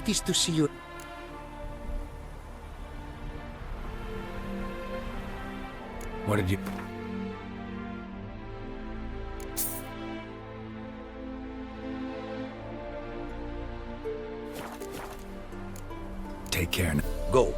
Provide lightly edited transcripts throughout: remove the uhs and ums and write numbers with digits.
it is to see you. What did you... Take care now. Go.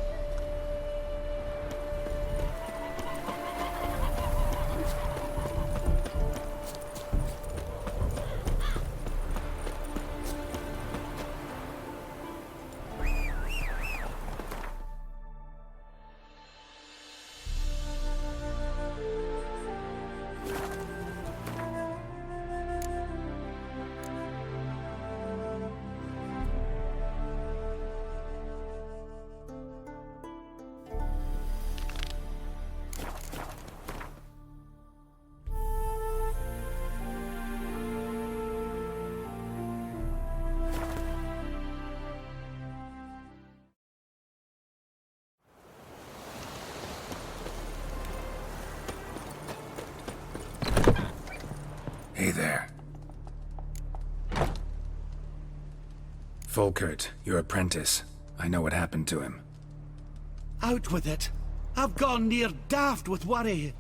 Hey there. Volkert, your apprentice. I know what happened to him. Out with it. I've gone near daft with worry.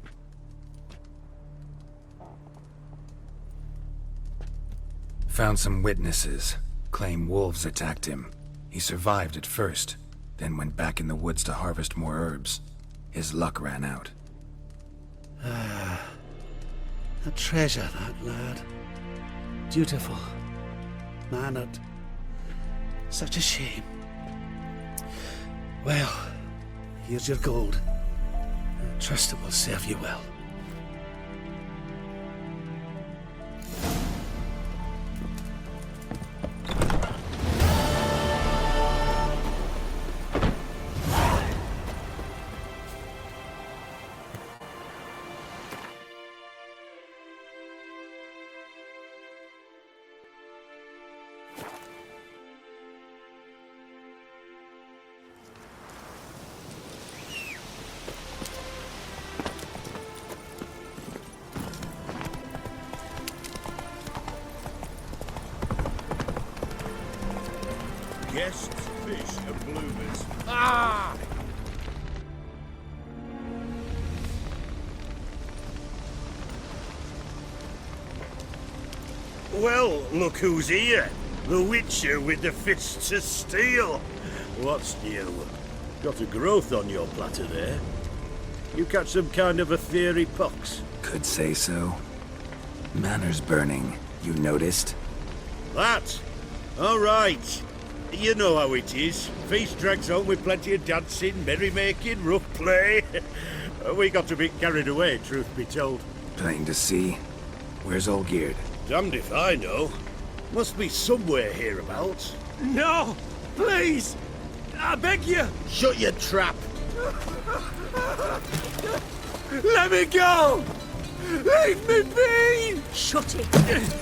Found some witnesses. Claim wolves attacked him. He survived at first, then went back in the woods to harvest more herbs. His luck ran out. A treasure, that lad. Dutiful. Mannered. Such a shame. Well, here's your gold. Trust it will serve you well. Guests, fish, and bloomers. Ah! Well, look who's here. The Witcher with the fists of steel. What's new? Got a growth on your platter there. You catch some kind of a theory pox? Could say so. Manor's burning. You noticed? That? All right. You know how it is. Feast drags on with plenty of dancing, merrymaking, rough play. We got a bit carried away, truth be told. Plain to see. Where's Olgierd? Damned if I know. Must be somewhere hereabouts. No! Please! I beg you! Shut your trap! Let me go! Leave me be! Shut it!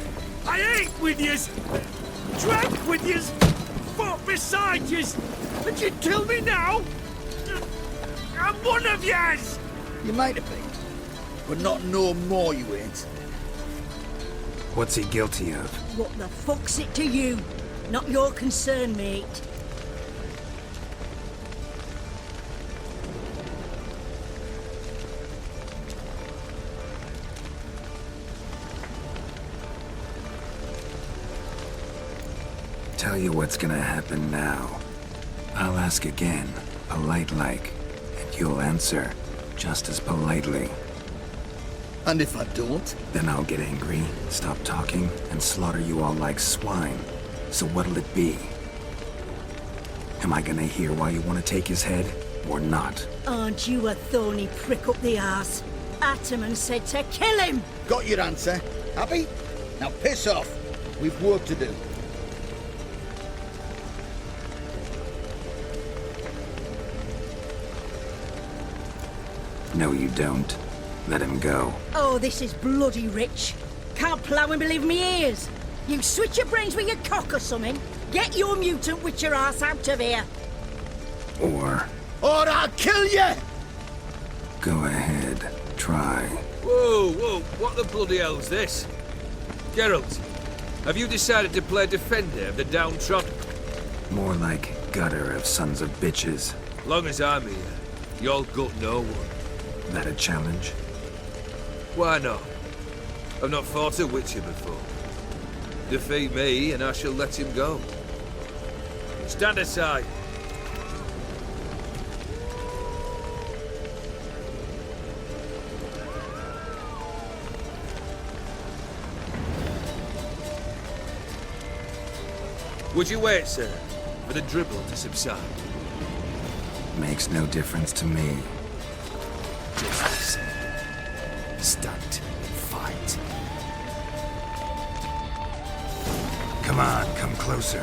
I ate with yous! Drank with yous! Fought beside yous! And you'd kill me now? I'm one of yous! You might have been, but not no more you ain't. What's he guilty of? What the fuck's it to you? Not your concern, mate. Tell you what's gonna happen now. I'll ask again, polite-like, and you'll answer just as politely. And if I don't? Then I'll get angry, stop talking, and slaughter you all like swine. So what'll it be? Am I gonna hear why you want to take his head, or not? Aren't you a thorny prick up the arse? Ataman said to kill him! Got your answer. Happy? Now piss off. We've work to do. No, you don't. Let him go. Oh, this is bloody rich. Can't plough and believe me ears. You switch your brains with your cock or something. Get your mutant witcher ass out of here. Or I'll kill you! go ahead, try. Whoa, what the bloody hell's this? Geralt, have you decided to play defender of the downtrodden? More like gutter of sons of bitches. Long as I'm here, you'll gut no one. That a challenge? Why not? I've not fought a Witcher before. Defeat me and I shall let him go. Stand aside. Would you wait, sir, for the dribble to subside? Makes no difference to me. Just listen. Stunt. Fight. Come on, come closer.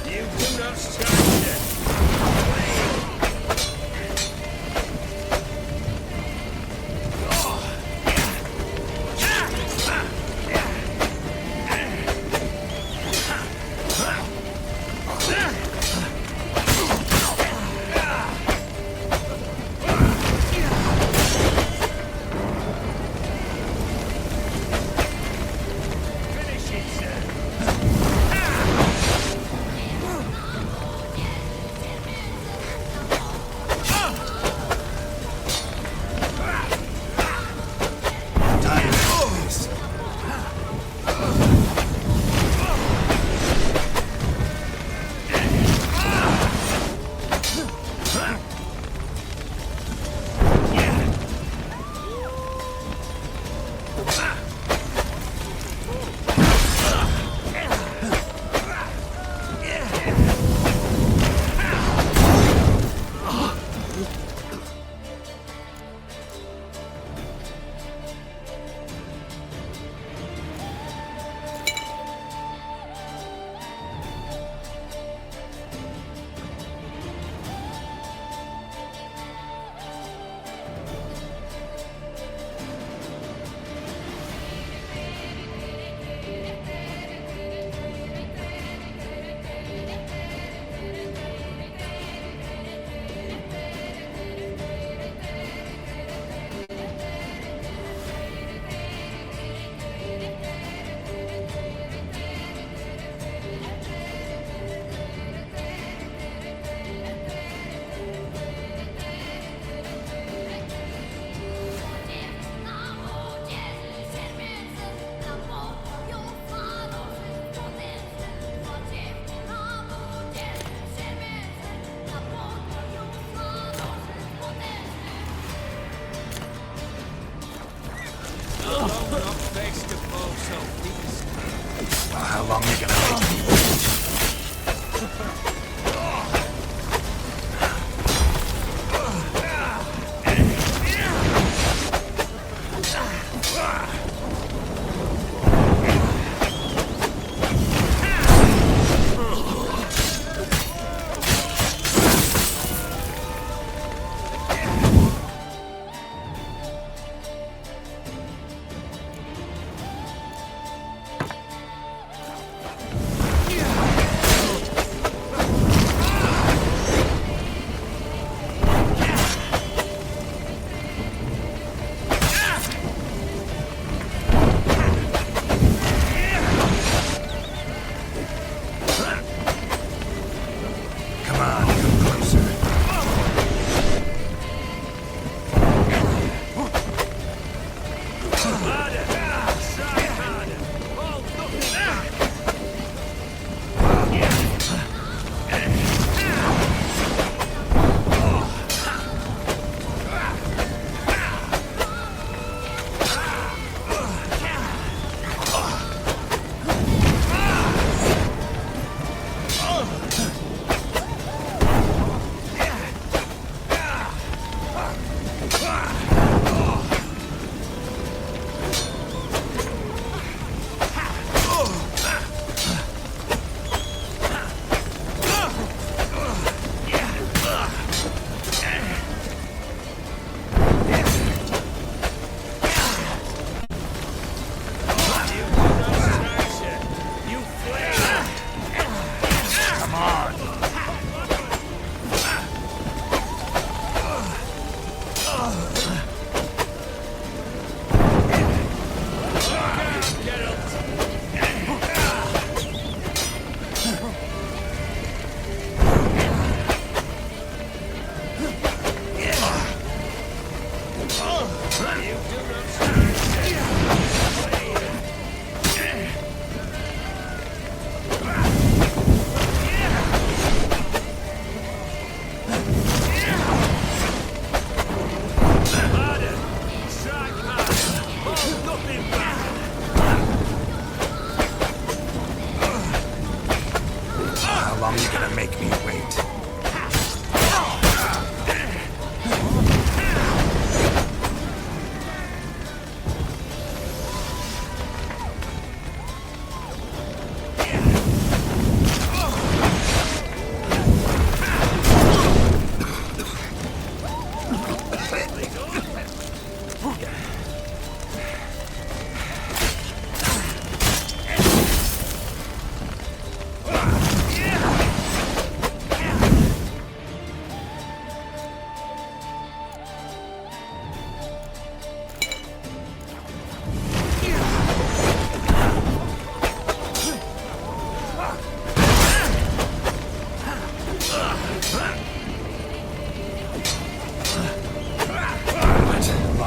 You do not stand there. How long are you gonna make me wait?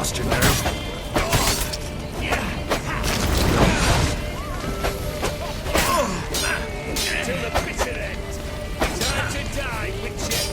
Lost your nerve? Till the bitter end. Time to die, Witcher.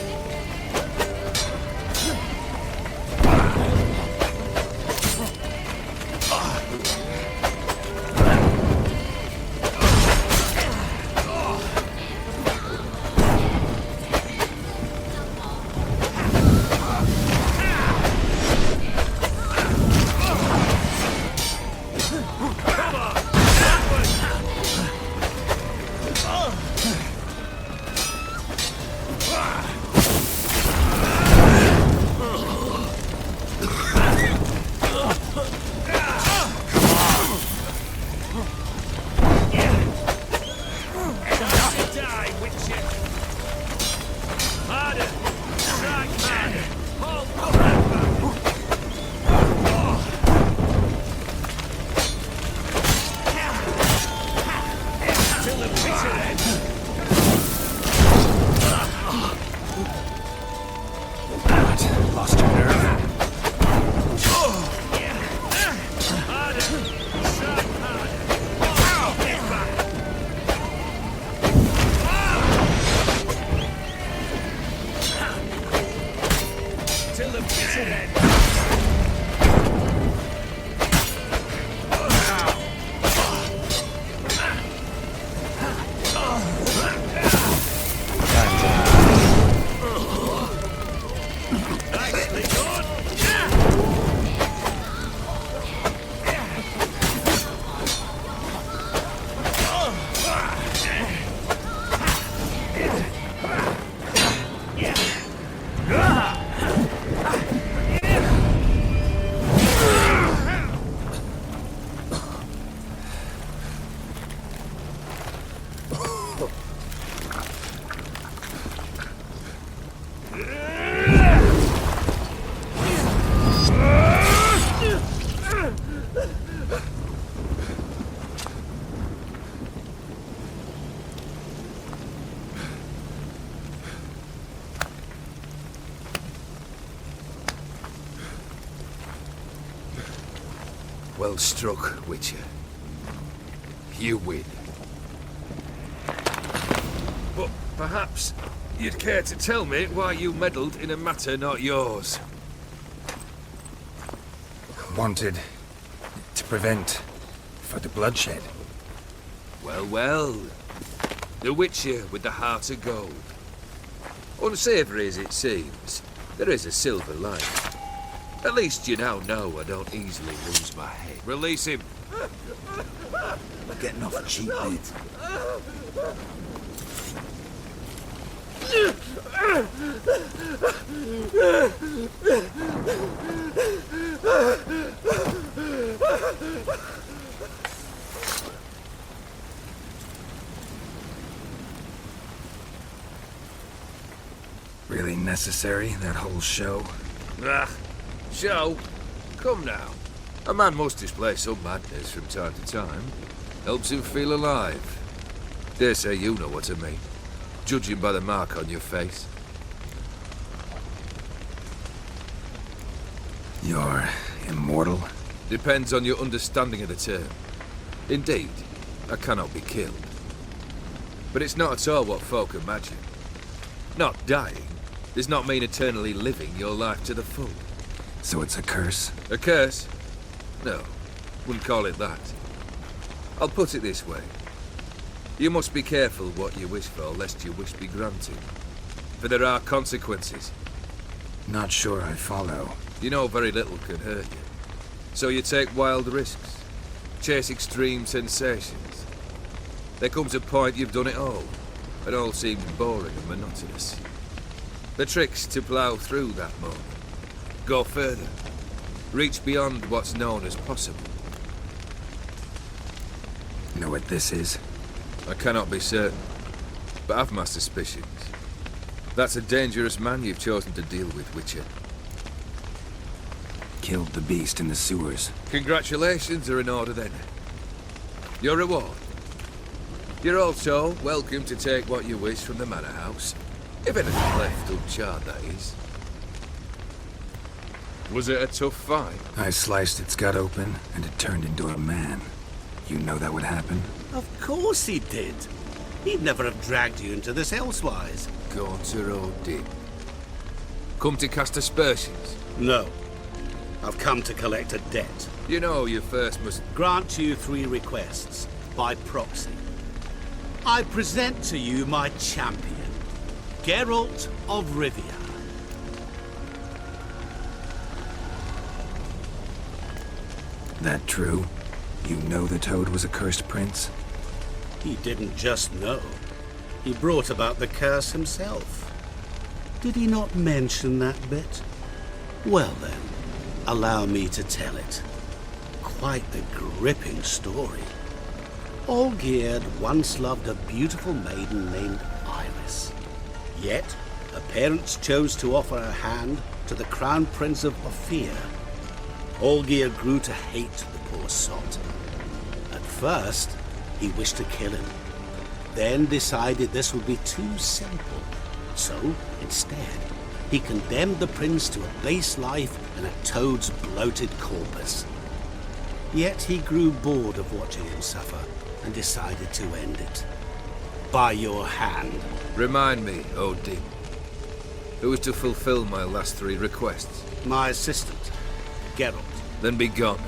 Lost your nerve? Till the bitter end. Nicely done. Well struck, Witcher. You win. But perhaps you'd care to tell me why you meddled in a matter not yours. Wanted to prevent further bloodshed. Well, well. The Witcher with the heart of gold. Unsavoury as it seems, there is a silver lining. At least you now know I don't easily lose my head. Release him. We're getting off cheap, mate. Really necessary, that whole show? Ah, show? Come now. A man must display some madness from time to time. Helps him feel alive. Dare say you know what I mean. Judging by the mark on your face. You're immortal? Depends on your understanding of the term. Indeed, I cannot be killed. But it's not at all what folk imagine. Not dying does not mean eternally living your life to the full. So it's a curse? A curse? No, wouldn't call it that. I'll put it this way. You must be careful what you wish for, lest your wish be granted. For there are consequences. Not sure I follow. You know very little can hurt you. So you take wild risks. Chase extreme sensations. There comes a point you've done it all. It all seems boring and monotonous. The trick's to plough through that moment. Go further. Reach beyond what's known as possible. Know what this is? I cannot be certain, but I've my suspicions. That's a dangerous man you've chosen to deal with, Witcher. Killed the beast in the sewers. Congratulations are in order then. Your reward. You're also welcome to take what you wish from the manor house. If anything left uncharred, that is. Was it a tough fight? I sliced its gut open, and it turned into a man. You know that would happen? Of course he did. He'd never have dragged you into this elsewise. Gaunter Odin. Come to cast aspersions? No. I've come to collect a debt. You know you first must... Grant you 3 requests, by proxy. I present to you my champion, Geralt of Rivia. That true? You know the Toad was a cursed prince? He didn't just know. He brought about the curse himself. Did he not mention that bit? Well then, allow me to tell it. Quite the gripping story. Olgierd once loved a beautiful maiden named Iris. Yet, her parents chose to offer her hand to the Crown Prince of Ophir. Olgierd grew to hate the poor sot. At first, he wished to kill him, then decided this would be too simple. So, instead, he condemned the prince to a base life in a toad's bloated corpus. Yet he grew bored of watching him suffer and decided to end it. By your hand. Remind me, Odin. Who was to fulfill my last 3 requests? My assistant, Geralt. Then be gone.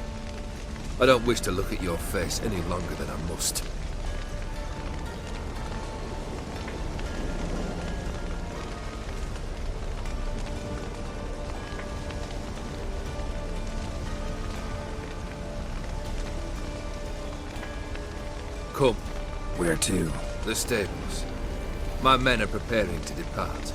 I don't wish to look at your face any longer than I must. Come. Where to? The stables. My men are preparing to depart.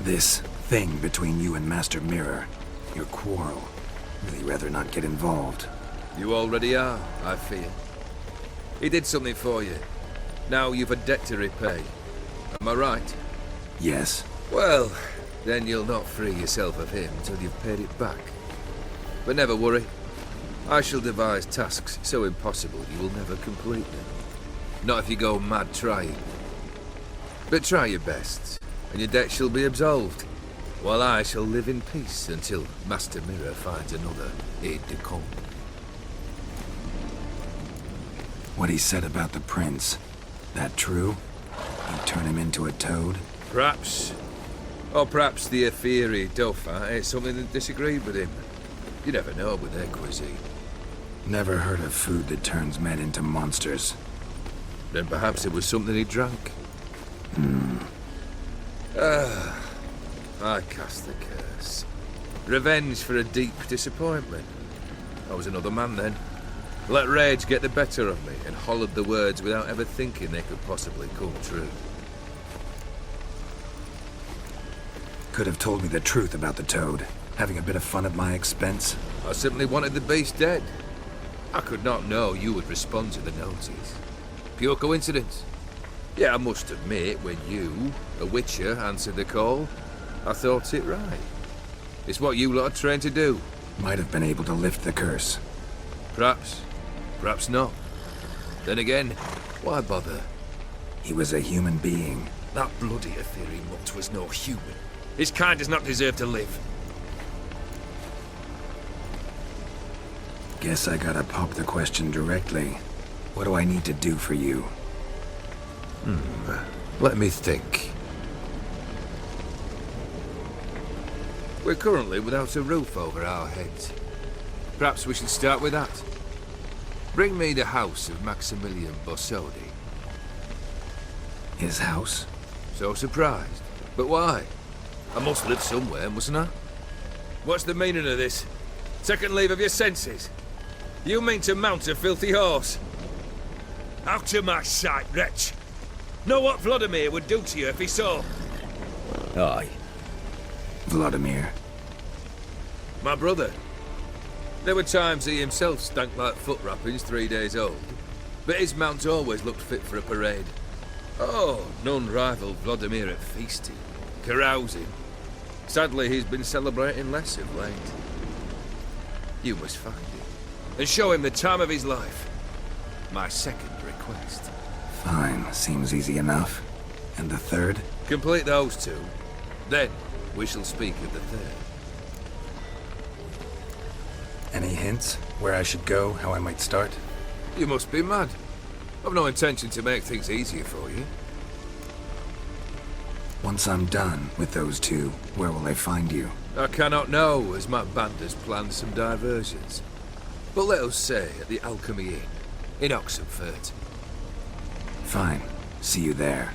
This thing between you and Master Mirror, your quarrel, really rather not get involved. You already are, I fear. He did something for you. Now you've a debt to repay. Am I right? Yes. Well, then you'll not free yourself of him until you've paid it back. But never worry. I shall devise tasks so impossible you will never complete them. Not if you go mad trying. But try your best, and your debt shall be absolved, while I shall live in peace until Master Mirror finds another aide-de-camp. What he said about the prince, that true? You turn him into a toad? Perhaps. Or perhaps the Aetheri Dauphin ate something that disagreed with him. You never know with their cuisine. Never heard of food that turns men into monsters. Then perhaps it was something he drank. I cast the curse. Revenge for a deep disappointment. I was another man then. Let rage get the better of me and hollered the words without ever thinking they could possibly come true. Could have told me the truth about the toad, having a bit of fun at my expense. I simply wanted the beast dead. I could not know you would respond to the notice. Pure coincidence. Yeah, I must admit, when you, a Witcher, answered the call, I thought it right. It's what you lot are trained to do. Might have been able to lift the curse. Perhaps. Perhaps not. Then again, why bother? He was a human being. That bloody Aetheri mutt was no human. His kind does not deserve to live. Guess I gotta pop the question directly. What do I need to do for you? Let me think. We're currently without a roof over our heads. Perhaps we should start with that. Bring me the house of Maximilian Bossodi. His house? So surprised. But why? I must live somewhere, mustn't I? What's the meaning of this? Second leave of your senses? You mean to mount a filthy horse? Out of my sight, wretch! Know what Vladimir would do to you if he saw? Aye. Vladimir. My brother. There were times he himself stank like foot wrappings 3 days old, but his mount always looked fit for a parade. Oh, none rivaled Vladimir at feasting, carousing. Sadly, he's been celebrating less of late. You must find him. And show him the time of his life. My second request. Fine, seems easy enough. And the third? Complete those two. Then, we shall speak of the third. Any hints? Where I should go, how I might start? You must be mad. I've no intention to make things easier for you. Once I'm done with those two, where will I find you? I cannot know, as my band has planned some diversions. But let us say at the Alchemy Inn, in Oxenfurt. Fine. See you there.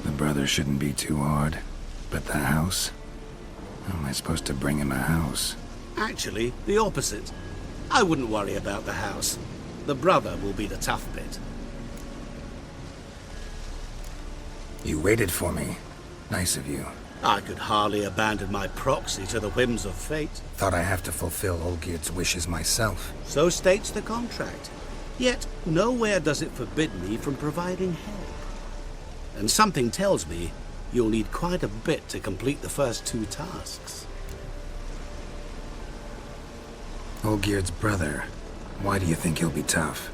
The brother shouldn't be too hard. But the house? How am I supposed to bring him a house? Actually, the opposite. I wouldn't worry about the house. The brother will be the tough bit. You waited for me. Nice of you. I could hardly abandon my proxy to the whims of fate. Thought I have to fulfill Olgierd's wishes myself. So states the contract. Yet, nowhere does it forbid me from providing help. And something tells me you'll need quite a bit to complete the first two tasks. Olgierd's brother. Why do you think he'll be tough?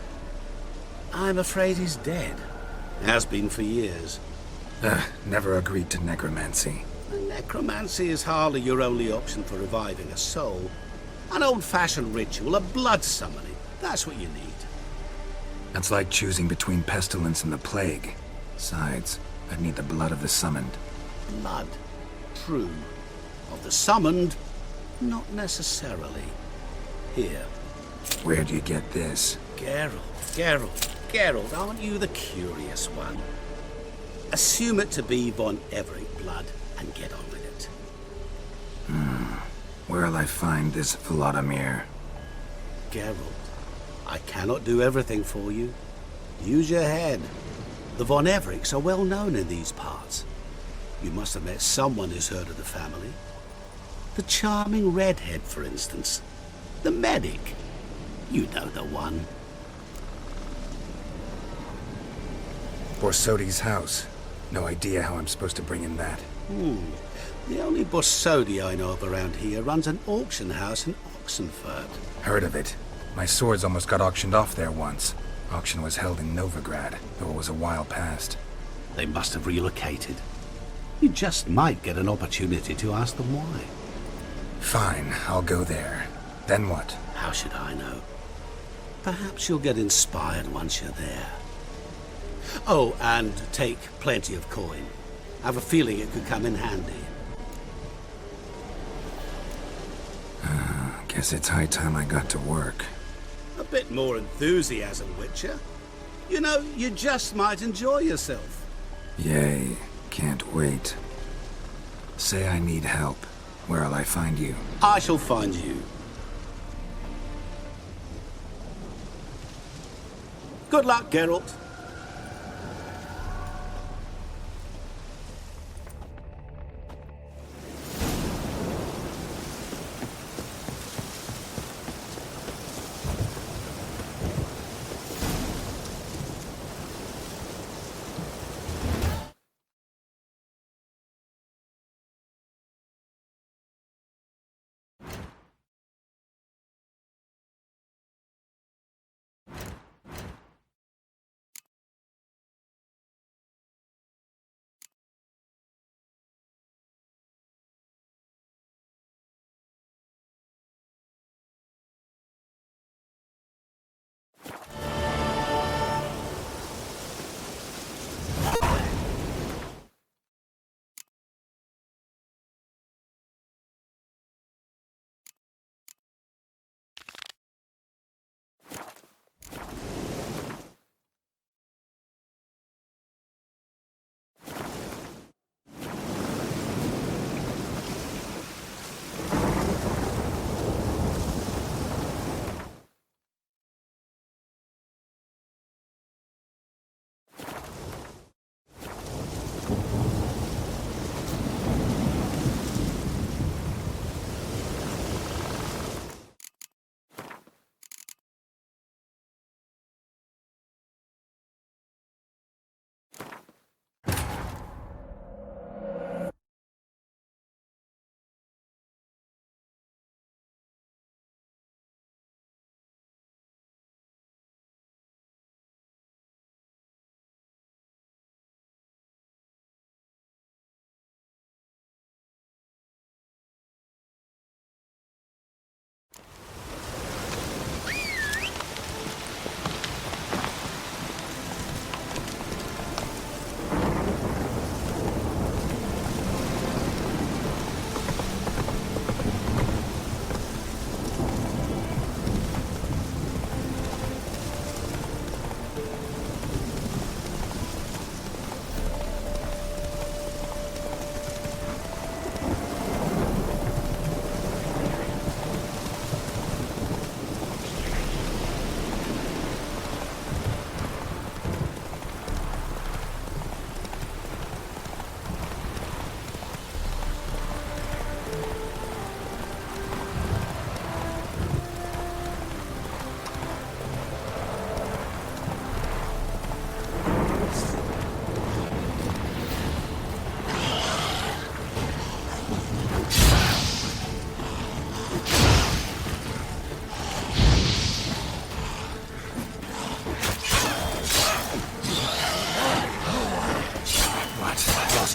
I'm afraid he's dead. Has been for years. Never agreed to necromancy. Necromancy is hardly your only option for reviving a soul. An old-fashioned ritual, a blood summoning. That's what you need. That's like choosing between pestilence and the plague. Besides, I'd need the blood of the summoned. Blood. True. Of the summoned, not necessarily. Here. Where do you get this? Geralt, aren't you the curious one? Assume it to be von Everett blood and get on with it. Where'll I find this Vladimir? Geralt, I cannot do everything for you. Use your head. The von Evericks are well known in these parts. You must have met someone who's heard of the family. The charming redhead, for instance. The medic. You know the one. Borsodi's house. No idea how I'm supposed to bring in that. The only Borsodi I know of around here runs an auction house in Oxenfurt. Heard of it. My swords almost got auctioned off there once. Auction was held in Novigrad, though it was a while past. They must have relocated. You just might get an opportunity to ask them why. Fine, I'll go there. Then what? How should I know? Perhaps you'll get inspired once you're there. Oh, and take plenty of coin. I have a feeling it could come in handy. Guess it's high time I got to work. A bit more enthusiasm, Witcher. You know, you just might enjoy yourself. Yay, can't wait. Say I need help. Where'll I find you? I shall find you. Good luck, Geralt.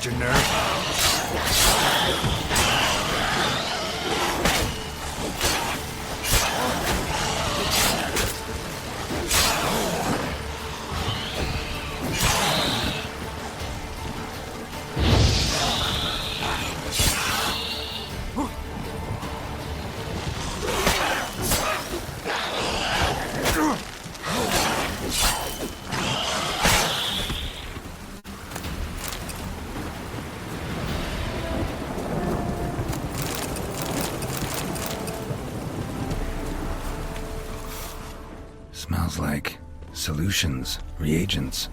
lost your nerve? Smells like solutions, reagents.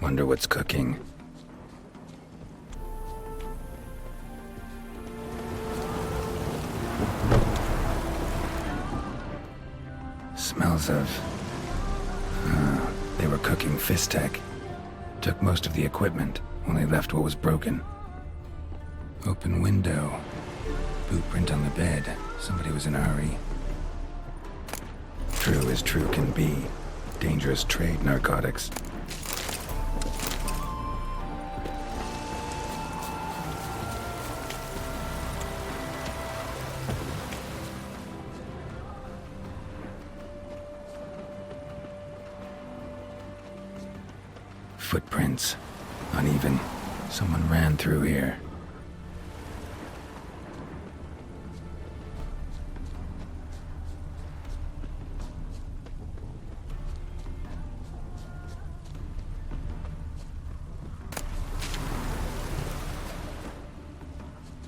Wonder what's cooking. Smells of... they were cooking Fistech. Took most of the equipment, only left what was broken. Open window. Boot print on the bed. Somebody was in a hurry. True as true can be. Dangerous trade, narcotics. Footprints. Uneven. Someone ran through here.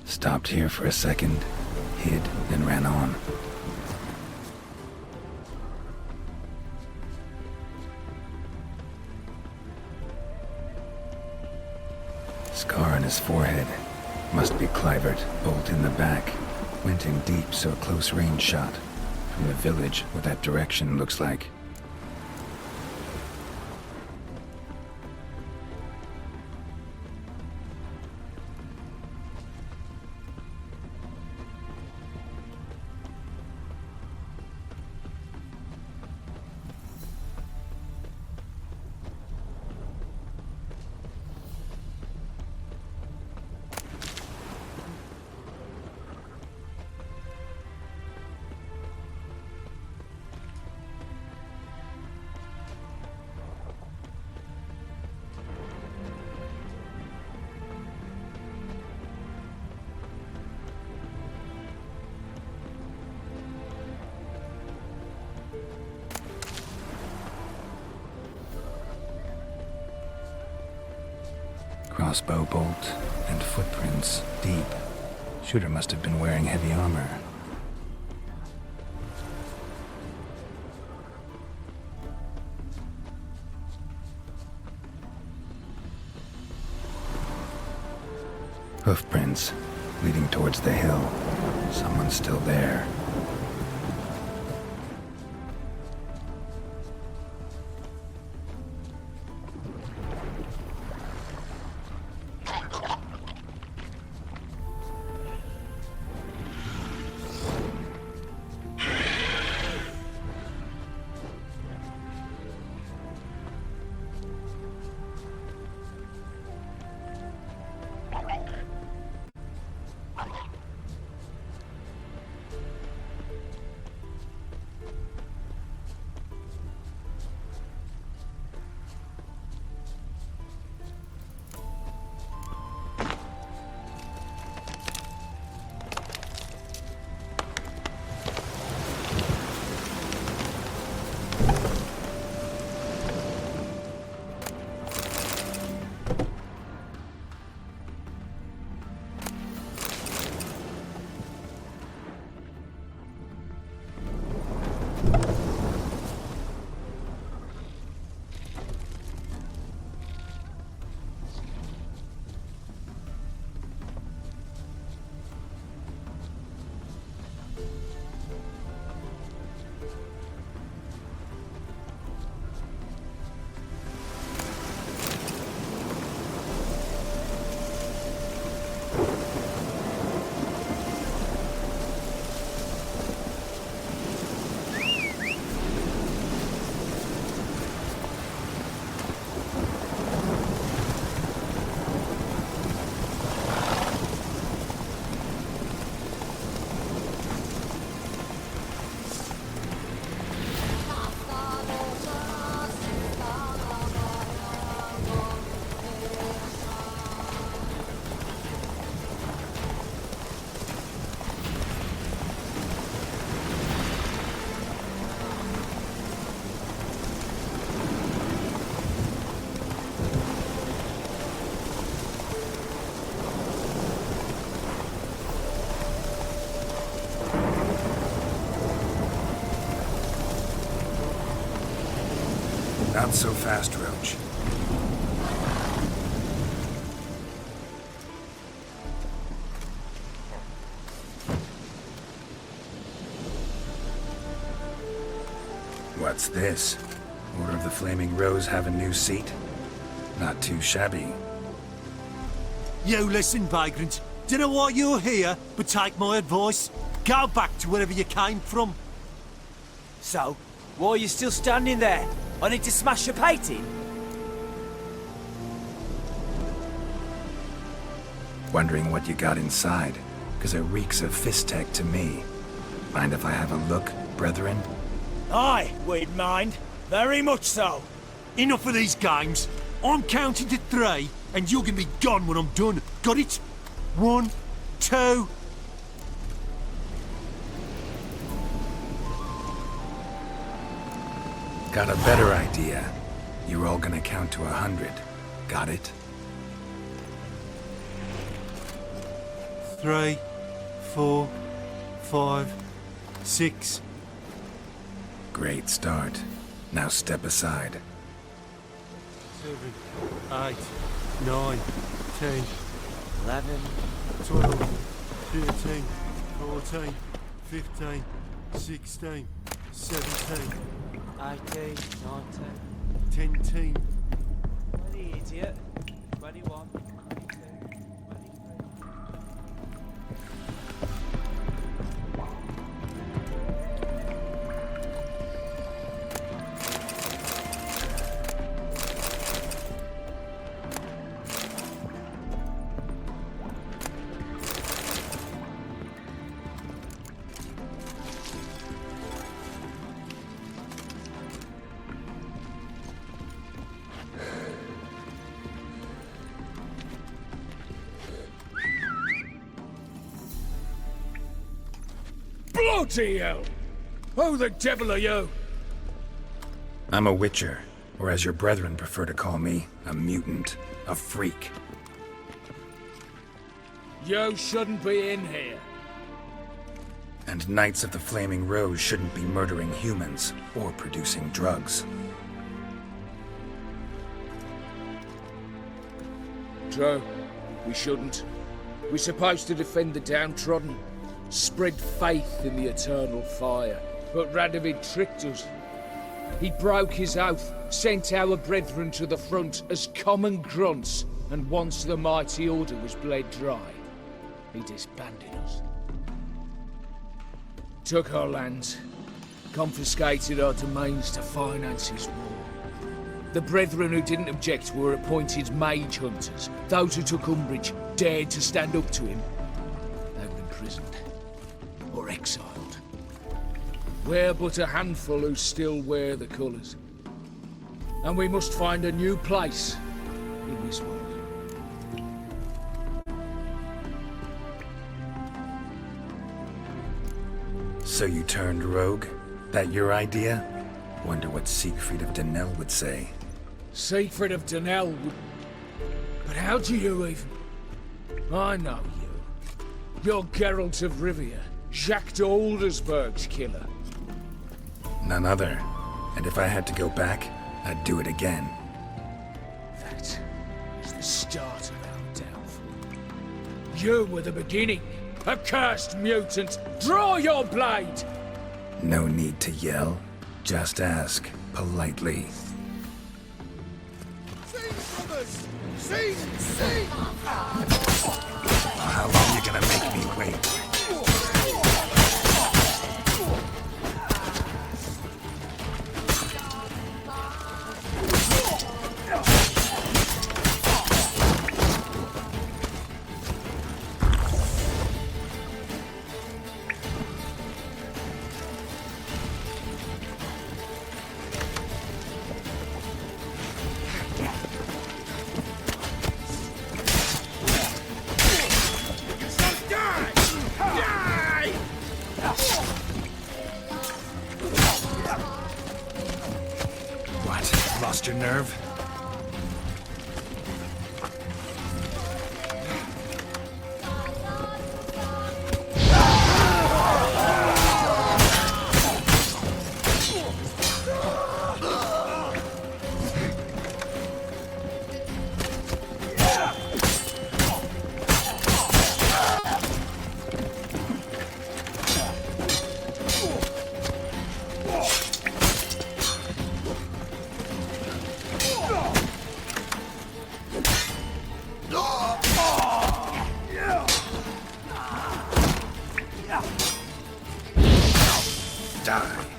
Stopped here for a second, hid, then ran on. Scar on his forehead. Must be Clivert, bolt in the back. Went in deep, so a close range shot. From the village, what that direction looks like. Crossbow bolt and footprints deep. Shooter must have been wearing heavy armor. Hoofprints leading towards the hill. Someone's still there. Not so fast, Roach. What's this? Order of the Flaming Rose have a new seat? Not too shabby. You listen, vagrant. Dunno why you're here, but take my advice. Go back to wherever you came from. So, why are you still standing there? I need to smash your painting? Wondering what you got inside, because it reeks of fist tech to me. Mind if I have a look, brethren? Aye, we'd mind. Very much so. Enough of these games. I'm counting to 3, and you're gonna be gone when I'm done. Got it? 1, 2... Got a better idea. You're all gonna count to 100. Got it? 3, 4, 5, 6... Great start. Now step aside. 7, 8, 9, 10, 11. 12, 13, 14, 15, 16, 17, 18, 19, 10. 20, idiot. 21, 22, 23. Bloody hell! Who the devil are you? I'm a Witcher, or as your brethren prefer to call me, a mutant, a freak. You shouldn't be in here. And Knights of the Flaming Rose shouldn't be murdering humans or producing drugs. Joe, we shouldn't. We're supposed to defend the downtrodden, spread faith in the eternal fire. But Radovid tricked us. He broke his oath, sent our brethren to the front as common grunts, and once the mighty order was bled dry, he disbanded us. Took our lands, confiscated our domains to finance his war. The brethren who didn't object were appointed mage hunters. Those who took umbrage, dared to stand up to him, they were imprisoned or exiled. We're but a handful who still wear the colours. And we must find a new place in this world. So you turned rogue? That your idea? Wonder what Siegfried of Denel would say. Siegfried of Denel would... But how do you even... I know you. You're Geralt of Rivia, Jacques de Aldersberg's killer. None other. And if I had to go back, I'd do it again. That is the start of our downfall. You were the beginning. A cursed mutant. Draw your blade! No need to yell. Just ask, politely. How long are you gonna make me wait? die.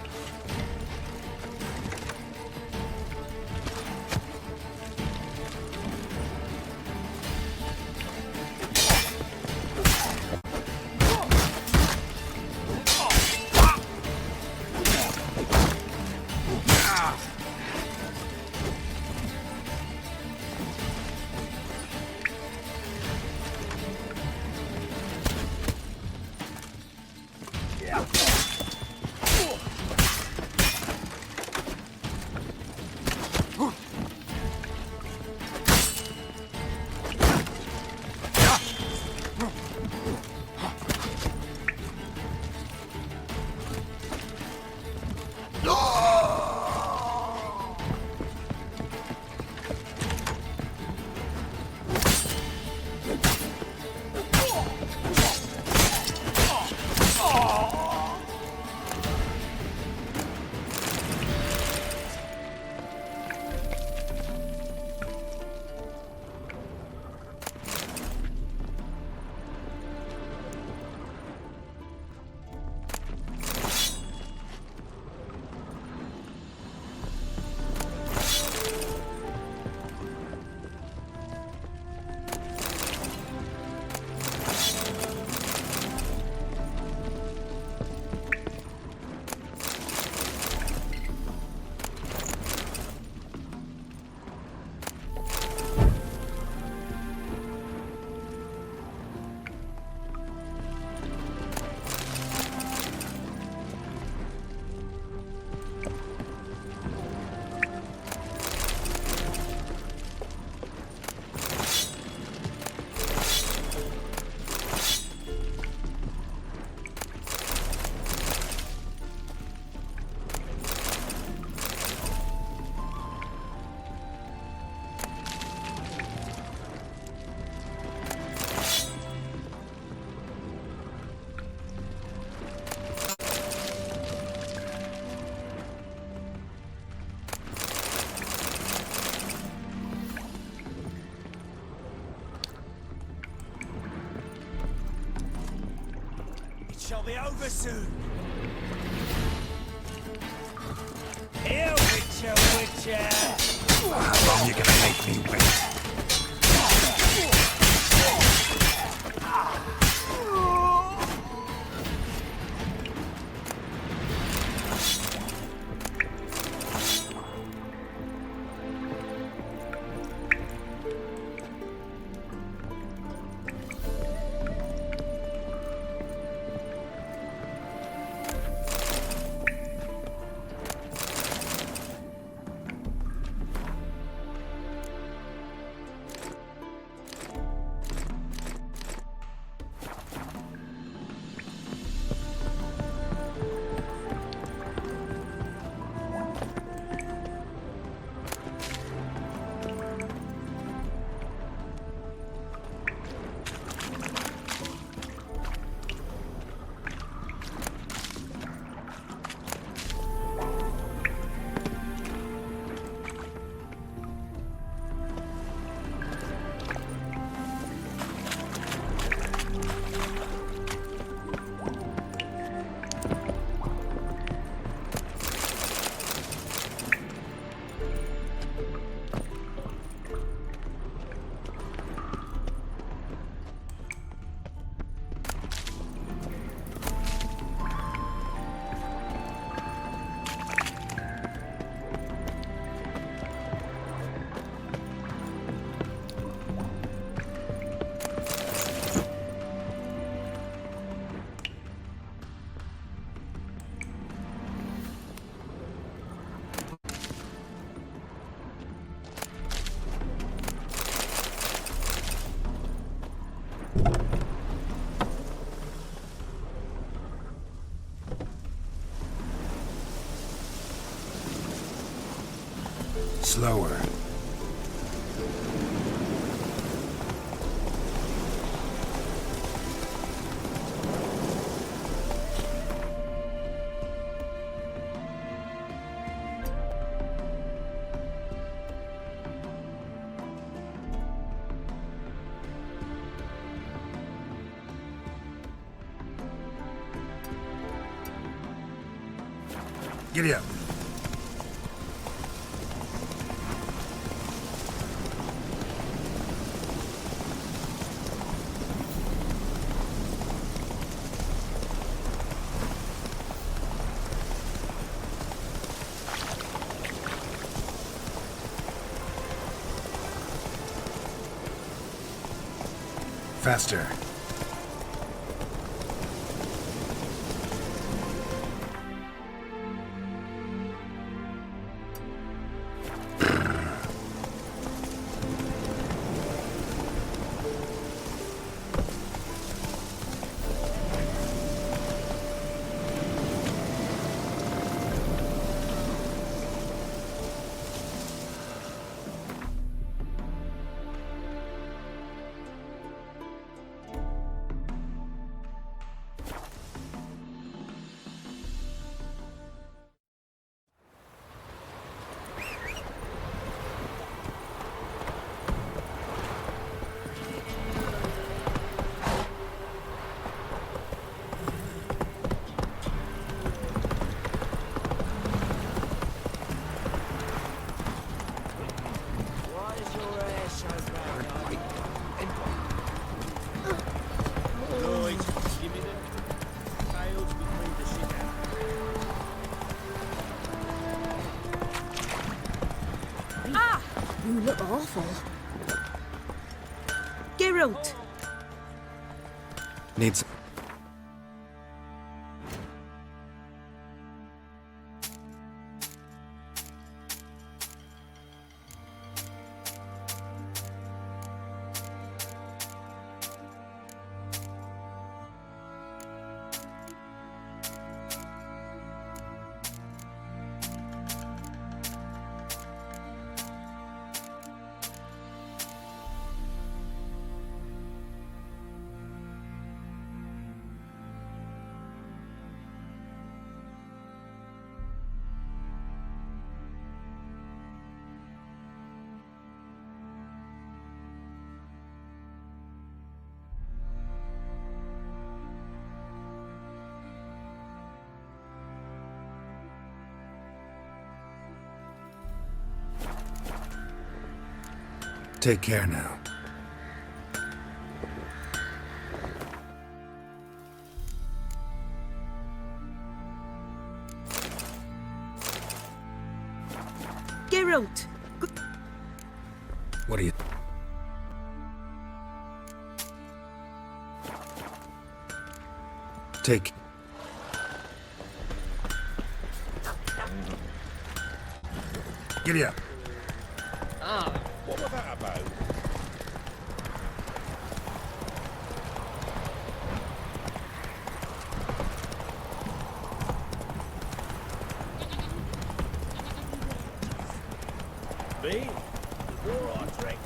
Shall be over soon. Here, Witcher! How long you gonna make me wait? Slower. Giddy up. Faster. You look awful. Geralt! Needs. Take care now. Geralt! What are you... Take... Giddy up. What was that about? Me? All right, Drake.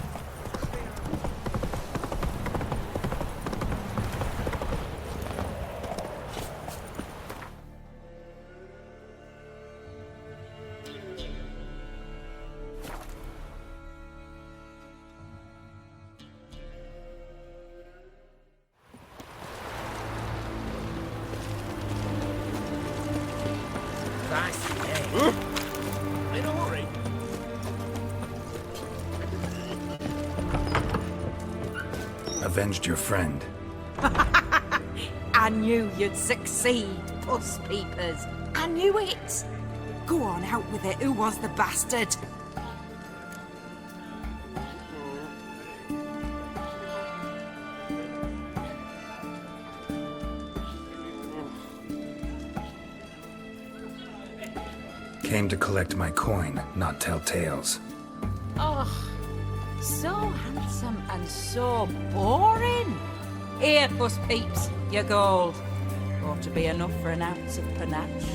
In a hurry. Avenged your friend. I knew you'd succeed, puss peepers. I knew it. Go on, out with it. Who was the bastard? Came to collect my coin, not tell tales. Oh, so handsome and so boring. Here, puss peeps, your gold. Ought to be enough for an ounce of panache.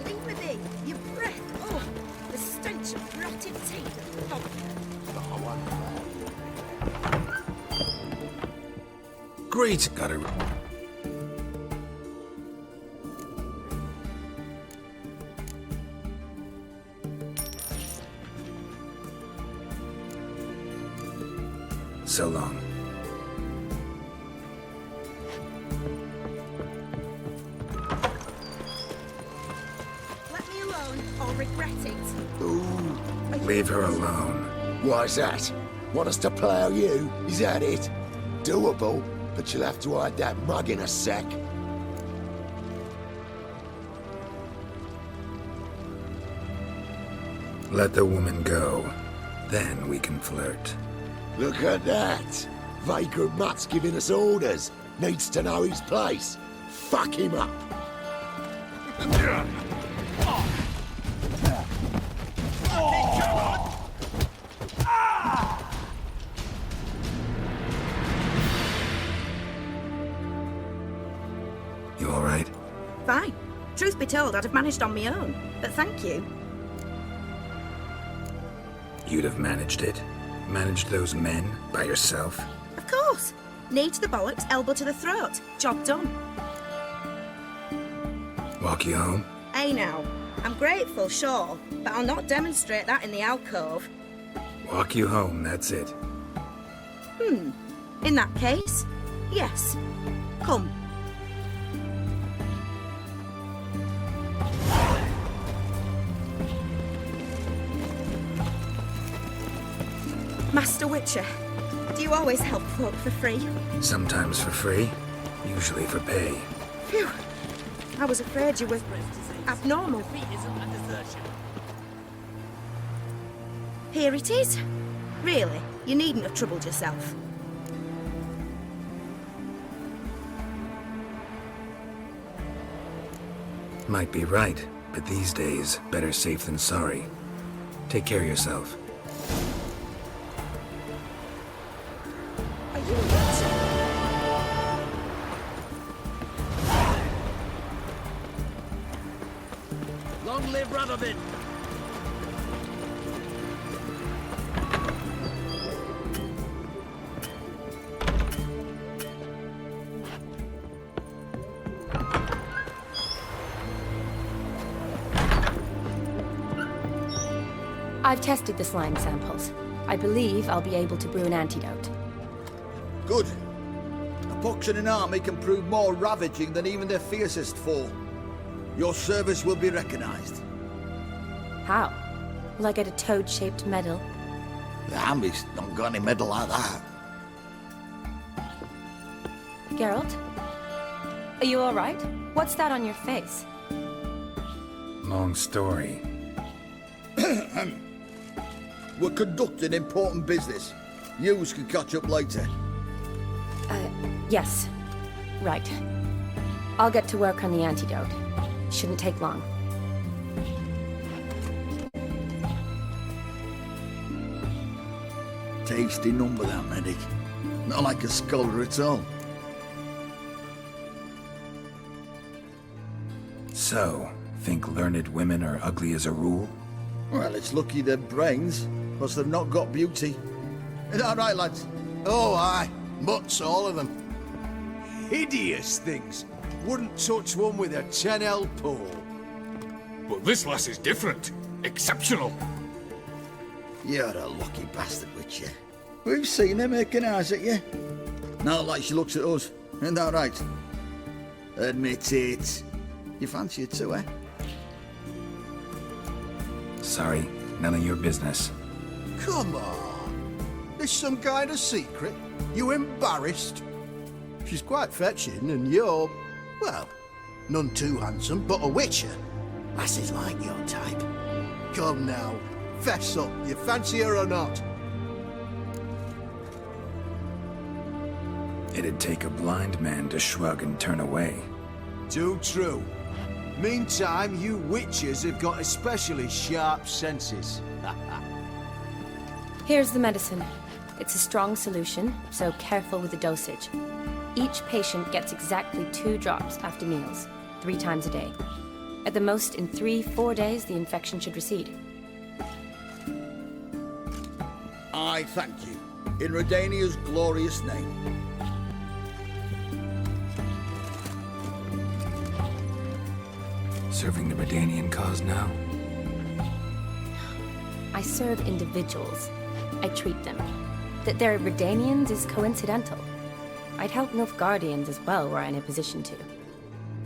Leave with me, your breath. Oh, the stench of rotted teeth. Oh. agree to... Gotta... So long. Let me alone, or regret it. Ooh, Leave her alone. why's that? Want us to plough you? Is that it? Doable, but you'll have to hide that mug in a sec. Let the woman go. Then we can flirt. Look at that! Vagrant Mutt's giving us orders. Needs to know his place. Fuck him up! You alright? Fine. Truth be told, I'd have managed on my own. But thank you. You'd have managed it? Managed those men by yourself? Of course. Knee to the bollocks, elbow to the throat. Job done. Walk you home? Hey now. I'm grateful, sure, but I'll not demonstrate that in the alcove. Walk you home, that's it. In that case, yes. Come. Master Witcher, do you always help folk for free? Sometimes for free, usually for pay. Phew. I was afraid you were abnormal. Here it is. Really, you needn't have troubled yourself. Might be right, but these days, better safe than sorry. Take care of yourself. Are you a Witcher? Long live Radovid! I've tested the slime samples. I believe I'll be able to brew an antidote. Good. A pox in an army can prove more ravaging than even their fiercest foe. Your service will be recognized. How? Will I get a toad-shaped medal? The army's not got any medal like that. Geralt? Are you alright? What's that on your face? Long story. We're conducting important business. Yous can catch up later. Yes. Right. I'll get to work on the antidote. Shouldn't take long. Tasty number, that medic. Not like a scholar at all. So, think learned women are ugly as a rule? Well, it's lucky they've brains, plus they've not got beauty. Is that right, lads? Oh, aye. Mutts, all of them. Hideous things. Wouldn't touch one with a 10L pole. But this lass is different. Exceptional. You're a lucky bastard, Witcher. We've seen her making eyes at you. Not like she looks at us. Isn't that right? Admit it. You fancy her too, eh? Sorry, none of your business. Come on. There's some kind of secret. You embarrassed? She's quite fetching, and you're, well, none too handsome, but a Witcher. Lasses like your type. Come now, fess up. You fancy her or not? It'd take a blind man to shrug and turn away. Too true. Meantime, you witches have got especially sharp senses. Here's the medicine. It's a strong solution, so careful with the dosage. Each patient gets exactly 2 drops after meals, 3 times a day. At the most, in 3-4 days, the infection should recede. I thank you. In Redania's glorious name. Serving the Redanian cause now? I serve individuals. I treat them. That they're Redanians is coincidental. I'd help Nilfgaardians as well were I in a position to.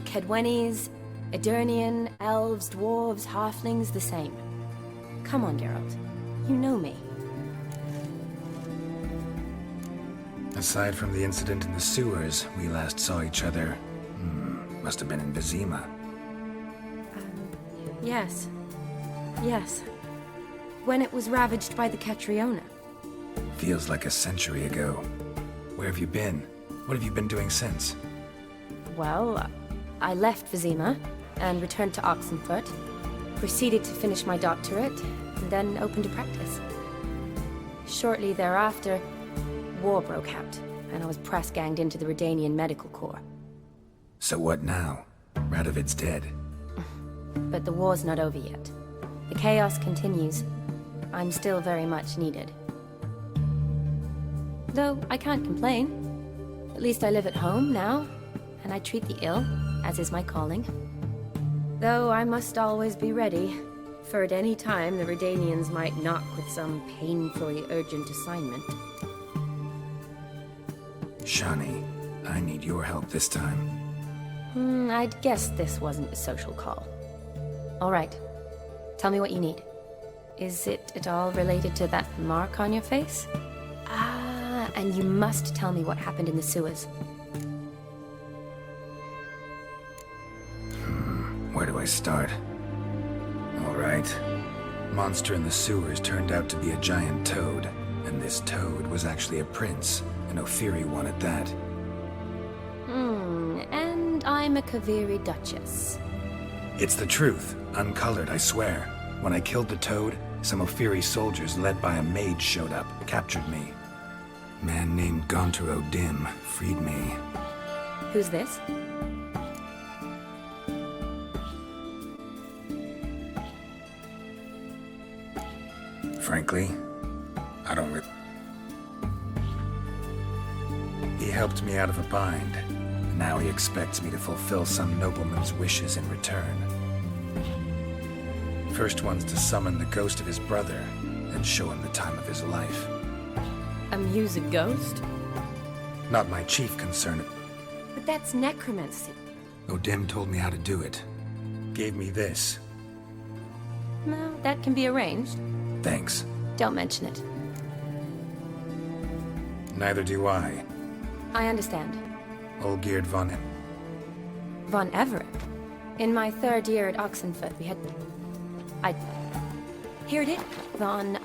Kedwenis, Edirnian, elves, dwarves, halflings, the same. Come on, Geralt. You know me. Aside from the incident in the sewers, we last saw each other. Must have been in Vizima. Yes. Yes. When it was ravaged by the Catriona. Feels like a century ago. Where have you been? What have you been doing since? Well, I left Vizima and returned to Oxenfurt, proceeded to finish my doctorate, and then opened a practice. Shortly thereafter, war broke out, and I was press-ganged into the Redanian Medical Corps. So what now? Radovid's dead. But the war's not over yet. The chaos continues. I'm still very much needed. Though I can't complain. At least I live at home now, and I treat the ill, as is my calling. Though I must always be ready, for at any time the Redanians might knock with some painfully urgent assignment. Shani, I need your help this time. I'd guess this wasn't a social call. All right. Tell me what you need. Is it at all related to that mark on your face? Ah, and you must tell me what happened in the sewers. Where do I start? All right. Monster in the sewers turned out to be a giant toad, and this toad was actually a prince, an Ophiri one at that. And I'm a Kaviri Duchess. It's the truth, uncolored, I swear. When I killed the toad, some Ophiri soldiers led by a mage showed up, captured me. Man named Gontaro Dim freed me. Who's this? Frankly, I don't He helped me out of a bind. Now he expects me to fulfill some nobleman's wishes in return. First one's to summon the ghost of his brother, and show him the time of his life. Amuse a ghost? Not my chief concern. But that's necromancy. Odim told me how to do it. Gave me this. No, that can be arranged. Thanks. Don't mention it. Neither do I. I understand. Olgierd von... Von Everett? In my third year at Oxenfurt, we had... Here it is. Von